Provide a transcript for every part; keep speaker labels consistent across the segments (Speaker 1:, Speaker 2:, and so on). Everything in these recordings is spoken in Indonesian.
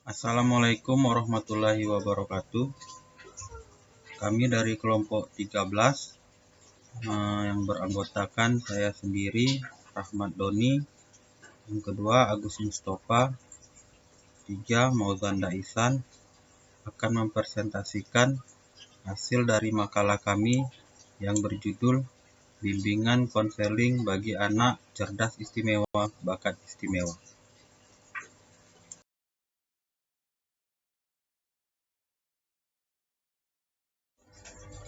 Speaker 1: Assalamualaikum warahmatullahi wabarakatuh. Kami dari kelompok 13 yang beranggotakan saya sendiri, Rahmat Doni, yang kedua Agus Mustafa, 3 Mauzanda Ihsan, akan mempresentasikan hasil dari makalah kami yang berjudul Bimbingan Konseling bagi Anak Cerdas Istimewa Bakat Istimewa.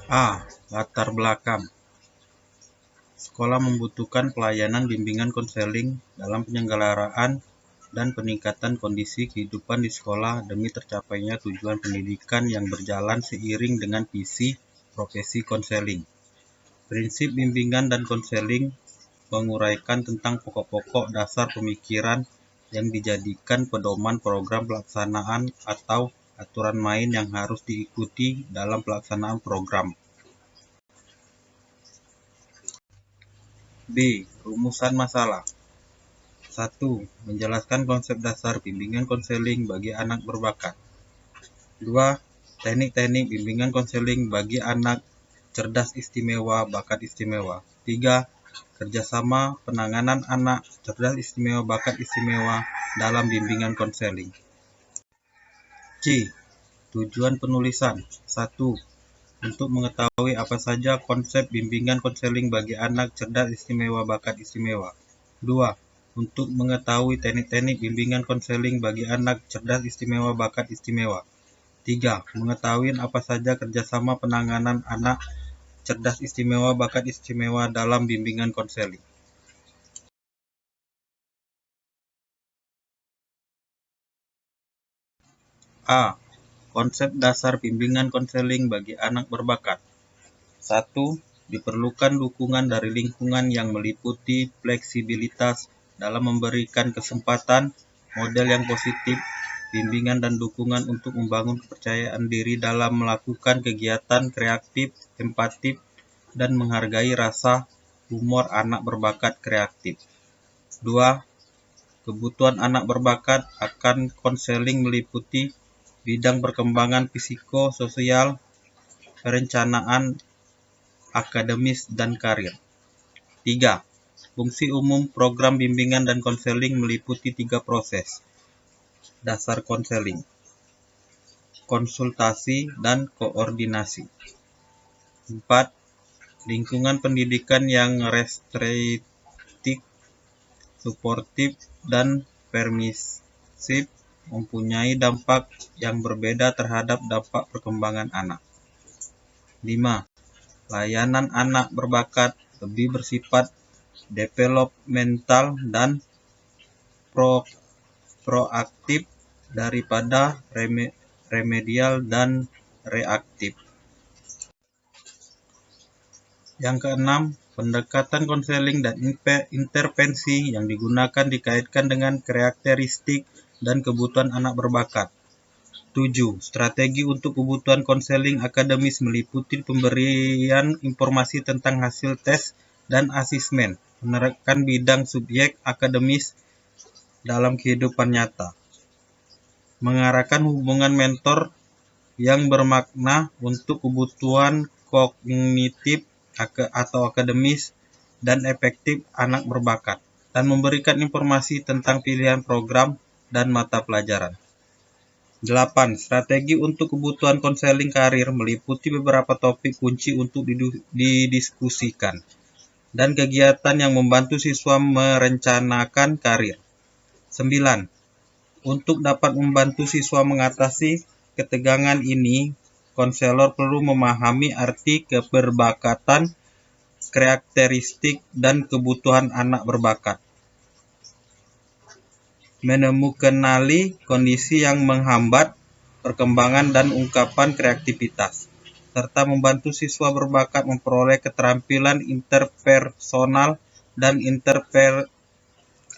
Speaker 1: A. Latar belakang. Sekolah membutuhkan pelayanan bimbingan konseling dalam penyelenggaraan dan peningkatan kondisi kehidupan di sekolah demi tercapainya tujuan pendidikan yang berjalan seiring dengan visi profesi konseling. Prinsip bimbingan dan konseling menguraikan tentang pokok-pokok dasar pemikiran yang dijadikan pedoman program pelaksanaan atau aturan main yang harus diikuti dalam pelaksanaan program. B. Rumusan masalah. 1. Menjelaskan konsep dasar bimbingan konseling bagi anak berbakat. 2. Teknik-teknik bimbingan konseling bagi anak cerdas istimewa bakat istimewa. 3. Kerjasama penanganan anak cerdas istimewa bakat istimewa dalam bimbingan konseling. C. Tujuan penulisan. 1. Untuk mengetahui apa saja konsep bimbingan konseling bagi anak cerdas istimewa bakat istimewa. 2. Untuk mengetahui teknik-teknik bimbingan konseling bagi anak cerdas istimewa bakat istimewa. 3. Mengetahui apa saja kerjasama penanganan anak cerdas istimewa bakat istimewa dalam bimbingan konseling. A. Konsep dasar bimbingan konseling bagi anak berbakat. 1. Diperlukan dukungan dari lingkungan yang meliputi fleksibilitas dalam memberikan kesempatan, model yang positif, bimbingan dan dukungan untuk membangun kepercayaan diri dalam melakukan kegiatan kreatif, empatif, dan menghargai rasa humor anak berbakat kreatif. 2. Kebutuhan anak berbakat akan konseling meliputi bidang perkembangan psikososial, perencanaan, akademis, dan karir. 3. Fungsi umum program bimbingan dan konseling meliputi 3 proses dasar konseling: konsultasi dan koordinasi. 4. Lingkungan pendidikan yang restriktif, suportif, dan permisif mempunyai dampak yang berbeda terhadap dampak perkembangan anak. 5. Layanan anak berbakat lebih bersifat developmental dan proaktif daripada remedial dan reaktif. Yang keenam, pendekatan konseling dan intervensi yang digunakan dikaitkan dengan karakteristik dan kebutuhan anak berbakat. 7. Strategi untuk kebutuhan konseling akademis meliputi pemberian informasi tentang hasil tes dan asesmen, menerapkan bidang subjek akademis dalam kehidupan nyata, mengarahkan hubungan mentor yang bermakna untuk kebutuhan kognitif atau akademis dan efektif anak berbakat, dan memberikan informasi tentang pilihan program dan mata pelajaran. 8. Strategi untuk kebutuhan konseling karir meliputi beberapa topik kunci untuk didiskusikan dan kegiatan yang membantu siswa merencanakan karir. 9. Untuk dapat membantu siswa mengatasi ketegangan ini, konselor perlu memahami arti keberbakatan, karakteristik, dan kebutuhan anak berbakat, menemukanali kondisi yang menghambat perkembangan dan ungkapan kreativitas, serta membantu siswa berbakat memperoleh keterampilan interpersonal dan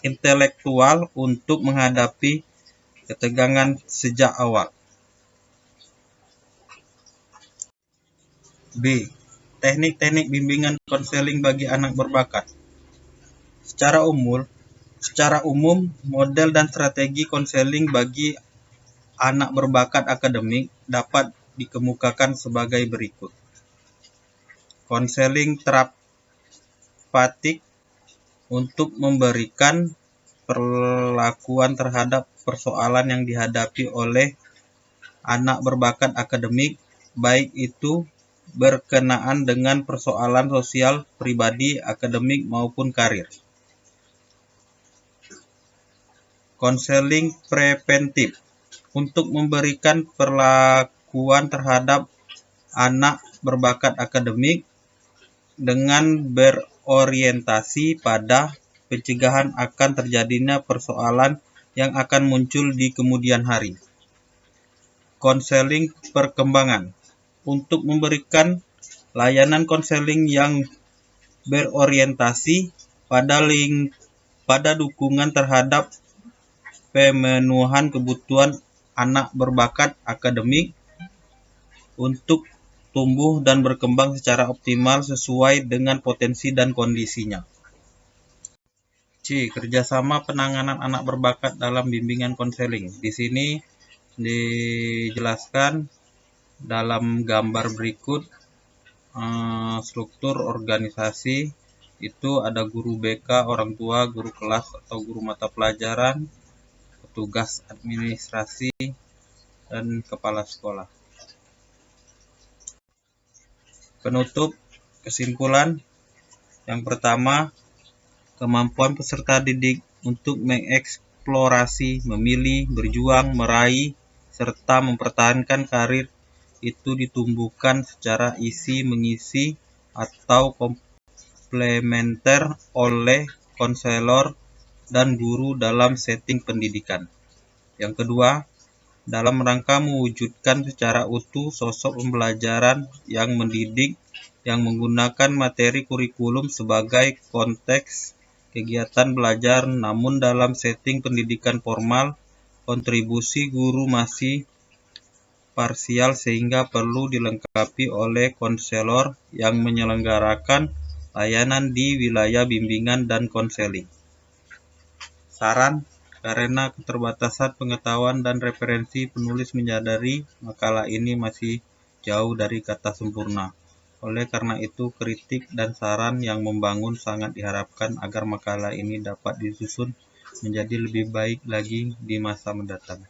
Speaker 1: intelektual untuk menghadapi ketegangan sejak awal. B. Teknik-teknik bimbingan konseling bagi anak berbakat. Secara umum, model dan strategi konseling bagi anak berbakat akademik dapat dikemukakan sebagai berikut. Konseling terapeutik untuk memberikan perlakuan terhadap persoalan yang dihadapi oleh anak berbakat akademik, baik itu berkenaan dengan persoalan sosial, pribadi, akademik, maupun karir. Konseling preventif untuk memberikan perlakuan terhadap anak berbakat akademik dengan berorientasi pada pencegahan akan terjadinya persoalan yang akan muncul di kemudian hari. Konseling perkembangan untuk memberikan layanan konseling yang berorientasi pada dukungan terhadap pemenuhan kebutuhan anak berbakat akademik untuk tumbuh dan berkembang secara optimal sesuai dengan potensi dan kondisinya. C. Kerjasama penanganan anak berbakat dalam bimbingan konseling. Di sini dijelaskan dalam gambar berikut struktur organisasi. Itu ada guru BK, orang tua, guru kelas atau guru mata pelajaran, petugas administrasi, dan kepala sekolah. Penutup kesimpulan. Yang pertama, kemampuan peserta didik untuk mengeksplorasi, memilih, berjuang, meraih, serta mempertahankan karir itu ditumbuhkan secara isi-mengisi atau komplementer oleh konselor dan guru dalam setting pendidikan. Yang kedua, dalam rangka mewujudkan secara utuh sosok pembelajaran yang mendidik yang menggunakan materi kurikulum sebagai konteks kegiatan belajar, namun dalam setting pendidikan formal, kontribusi guru masih parsial sehingga perlu dilengkapi oleh konselor yang menyelenggarakan layanan di wilayah bimbingan dan konseling. Saran, karena keterbatasan pengetahuan dan referensi, penulis menyadari makalah ini masih jauh dari kata sempurna. Oleh karena itu, kritik dan saran yang membangun sangat diharapkan agar makalah ini dapat disusun menjadi lebih baik lagi di masa mendatang.